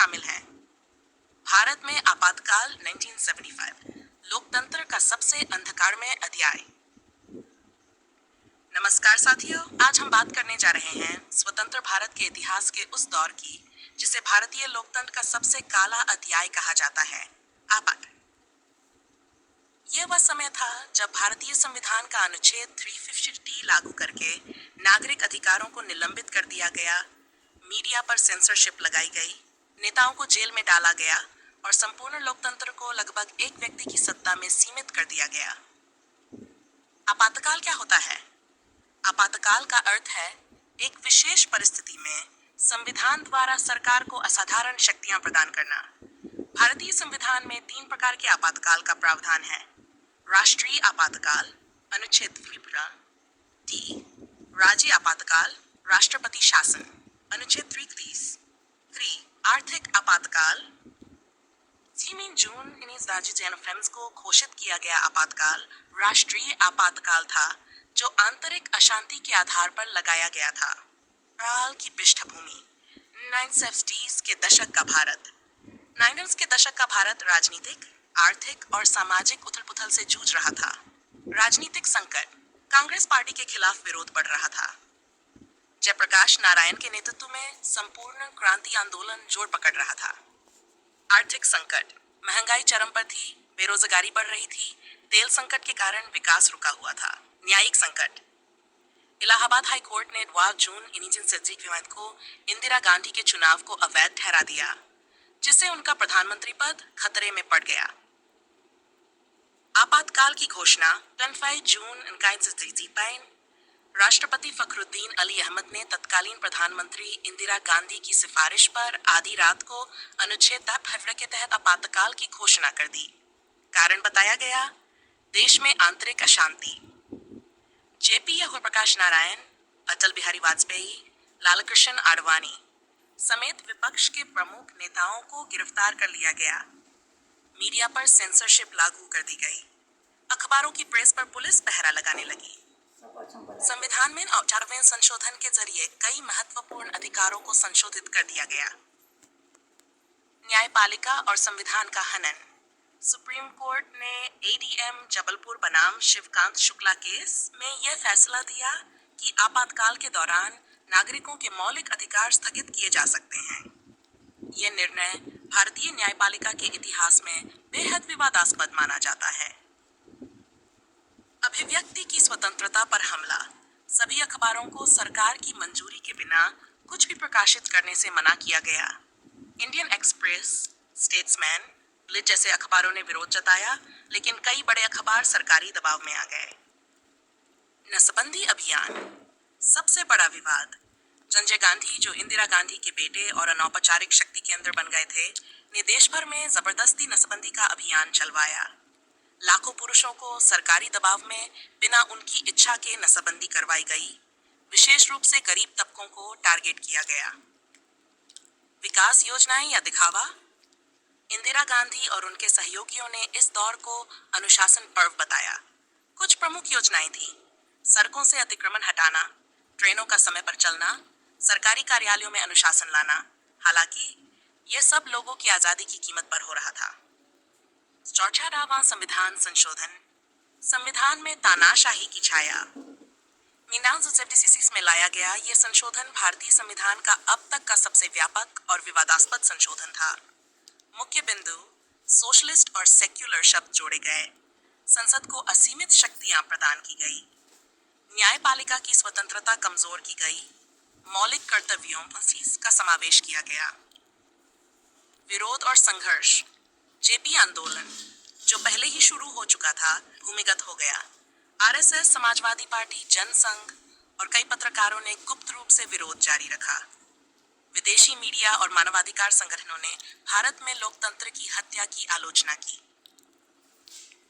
शामिल हैं। भारत में आपातकाल 1975, लोकतंत्र का सबसे अंधकारमय अध्याय। नमस्कार साथियों, आज हम बात करने जा रहे हैं स्वतंत्र भारत के इतिहास के उस दौर की जिसे भारतीय लोकतंत्र का सबसे काला अध्याय कहा जाता है, आपात। यह वह समय था जब भारतीय संविधान का अनुच्छेद 350T लागू करके नागरिक अधिकारों को निलंबित कर दिया गया, मीडिया पर सेंसरशिप लगाई गई, नेताओं को जेल में डाला गया और संपूर्ण लोकतंत्र को लगभग एक व्यक्ति की सत्ता में सीमित कर दिया गया। आपातकाल क्या होता है? आपातकाल का अर्थ है एक विशेष परिस्थिति में संविधान द्वारा सरकार को असाधारण शक्तियां प्रदान करना। भारतीय संविधान में 3 प्रकार के आपातकाल का प्रावधान है। राष्ट्रीय आपातकाल, अनुच्छेद 3D, राज्य आपातकाल, राष्ट्रपति शासन, अनुच्छेद 3 आर्थिक आपातकाल। 3 जून 1995 को घोषित किया गया आपातकाल राष्ट्रीय आपातकाल था, जो आंतरिक अशांति के आधार पर लगाया गया था। काल की पृष्ठभूमि 1970s के दशक का भारत। 90s के दशक का भारत राजनीतिक, आर्थिक और सामाजिक उथल-पुथल से जूझ रहा था। राजनीतिक संकट, कांग्रेस पार्टी के खिलाफ विरोध बढ़ रहा था। जयप्रकाश नारायण के नेतृत्व में संपूर्ण क्रांति आंदोलन जोर पकड़ रहा था। आर्थिक संकट, महंगाई चरम पर थी, बेरोजगारी बढ़ रही थी, तेल संकट के कारण विकास रुका हुआ था। न्यायिक संकट, इलाहाबाद हाई कोर्ट ने 12 जून 1977 को इंदिरा गांधी के चुनाव को अवैध ठहरा दिया, जिससे उनका प्रधानमंत्री पद खतरे में पड़ गया। आपातकाल की घोषणा 25 जून 1975, राष्ट्रपति फखरुद्दीन अली अहमद ने तत्कालीन प्रधानमंत्री इंदिरा गांधी की सिफारिश पर आधी रात को अनुच्छेद 10 के तहत आपातकाल की घोषणा कर दी। कारण बताया गया, देश में आंतरिक अशांति। जेपी प्रकाश नारायण, अटल बिहारी वाजपेयी, लालकृष्ण आडवाणी समेत विपक्ष के प्रमुख नेताओं को गिरफ्तार कर लिया गया। मीडिया पर सेंसरशिप लागू कर दी गई। अखबारों की प्रेस पर पुलिस पहरा लगाने लगी। संविधान में 4वें संशोधन के जरिए कई महत्वपूर्ण अधिकारों को संशोधित कर दिया गया। न्यायपालिका और संविधान का हनन। सुप्रीम कोर्ट ने एडीएम जबलपुर बनाम शिवकांत शुक्ला केस में यह फैसला दिया कि आपातकाल के दौरान नागरिकों के मौलिक अधिकार स्थगित किए जा सकते हैं। यह निर्णय भारतीय न्यायपालिका के इतिहास में बेहद विवादास्पद माना जाता है। अभिव्यक्ति की स्वतंत्रता पर हमला। सभी अखबारों को सरकार की मंजूरी के बिना कुछ भी प्रकाशित करने से मना किया गया। इंडियन एक्सप्रेस, स्टेट्समैन, ब्लिट्ज जैसे अखबारों ने विरोध जताया, लेकिन कई बड़े अखबार सरकारी दबाव में आ गए। नसबंदी अभियान, सबसे बड़ा विवाद। संजय गांधी, जो इंदिरा गांधी के बेटे और अनौपचारिक शक्ति केंद्र बन गए थे, ने देश भर में जबरदस्ती नसबंदी का अभियान चलवाया। लाखों पुरुषों को सरकारी दबाव में बिना उनकी इच्छा के नसबंदी करवाई गई। विशेष रूप से गरीब तबकों को टारगेट किया गया। विकास योजनाएं या दिखावा। इंदिरा गांधी और उनके सहयोगियों ने इस दौर को अनुशासन पर्व बताया। कुछ प्रमुख योजनाएं थी: सड़कों से अतिक्रमण हटाना, ट्रेनों का समय पर चलना, सरकारी कार्यालयों में अनुशासन लाना। हालांकि यह सब लोगों की आजादी की कीमत पर हो रहा था। 64वां संविधान संशोधन। संविधान में तानाशाही की छाया। 1976 में लाया गया यह संशोधन भारतीय संविधान का अब तक का सबसे व्यापक और विवादास्पद संशोधन था। मुख्य बिंदु, सोशलिस्ट और सेक्युलर शब्द जोड़े गए। संसद को असीमित शक्तियां प्रदान की गई। न्यायपालिका की स्वतंत्रता कमजोर की गई। मौलिक कर्तव्यों का समावेश किया गया। विरोध और संघर्ष। जेपी आंदोलन, जो पहले ही शुरू हो चुका था, भूमिगत हो गया। आरएसएस, समाजवादी पार्टी, जनसंघ और कई पत्रकारों ने गुप्त रूप से विरोध जारी रखा। विदेशी मीडिया और मानवाधिकार संगठनों ने भारत में लोकतंत्र की हत्या की आलोचना की।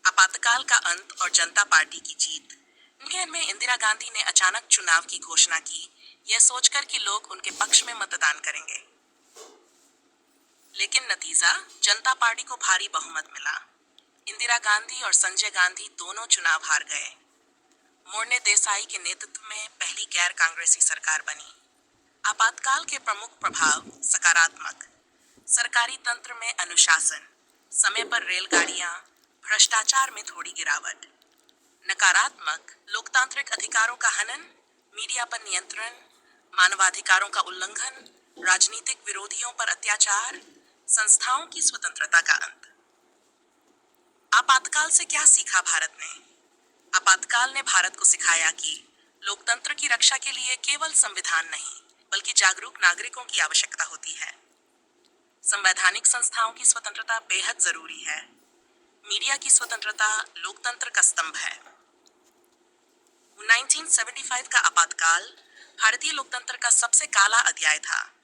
आपातकाल का अंत और जनता पार्टी की जीत। इंडिया में इंदिरा गांधी ने अचानक चुनाव की घोषणा की, यह सोचकर कि लोग उनके पक्ष में मतदान करेंगे। लेकिन नतीजा, जनता पार्टी को भारी बहुमत मिला। इंदिरा गांधी और संजय गांधी दोनों चुनाव हार गए। मोर्ने देसाई के नेतृत्व में पहली गैर कांग्रेसी सरकार बनी। आपातकाल के प्रमुख प्रभाव सकारात्मक। सरकारी तंत्र में अनुशासन, समय पर रेलगाड़ियां, भ्रष्टाचार में थोड़ी गिरावट। नकारात्मक, लोकतांत्रिक अधिकारों का हनन, मीडिया पर नियंत्रण, मानवाधिकारों का उल्लंघन, राजनीतिक विरोधियों पर अत्याचार, संस्थाओं की स्वतंत्रता का अंत। आपातकाल से क्या सीखा भारत ने? आपातकाल ने भारत को सिखाया कि लोकतंत्र की रक्षा के लिए केवल संविधान नहीं, बल्कि जागरूक नागरिकों की आवश्यकता होती है। संवैधानिक संस्थाओं की स्वतंत्रता बेहद जरूरी है। मीडिया की स्वतंत्रता लोकतंत्र का स्तंभ है। 1975 का आपातकाल भारतीय लोकतंत्र का सबसे काला अध्याय था,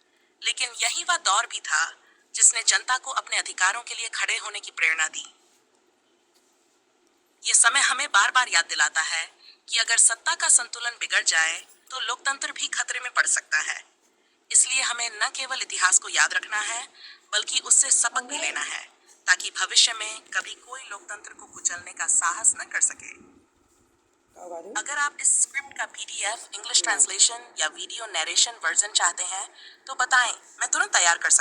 लेकिन यही वह दौर भी था जिसने जनता को अपने अधिकारों के लिए खड़े होने की प्रेरणा दी। ये समय हमें बार बार याद दिलाता है कि अगर सत्ता का संतुलन बिगड़ जाए तो लोकतंत्र भी खतरे में पड़ सकता है। इसलिए हमें न केवल इतिहास को याद रखना है, बल्कि उससे सबक भी लेना है, ताकि भविष्य में कभी कोई लोकतंत्र को कुचलने का साहस न कर सके। अगर आप इस स्क्रिप्ट का PDF, इंग्लिश ट्रांसलेशन या वीडियो नरेशन वर्जन चाहते हैं, तो बताएं, मैं तुरंत तैयार कर सकता हूं।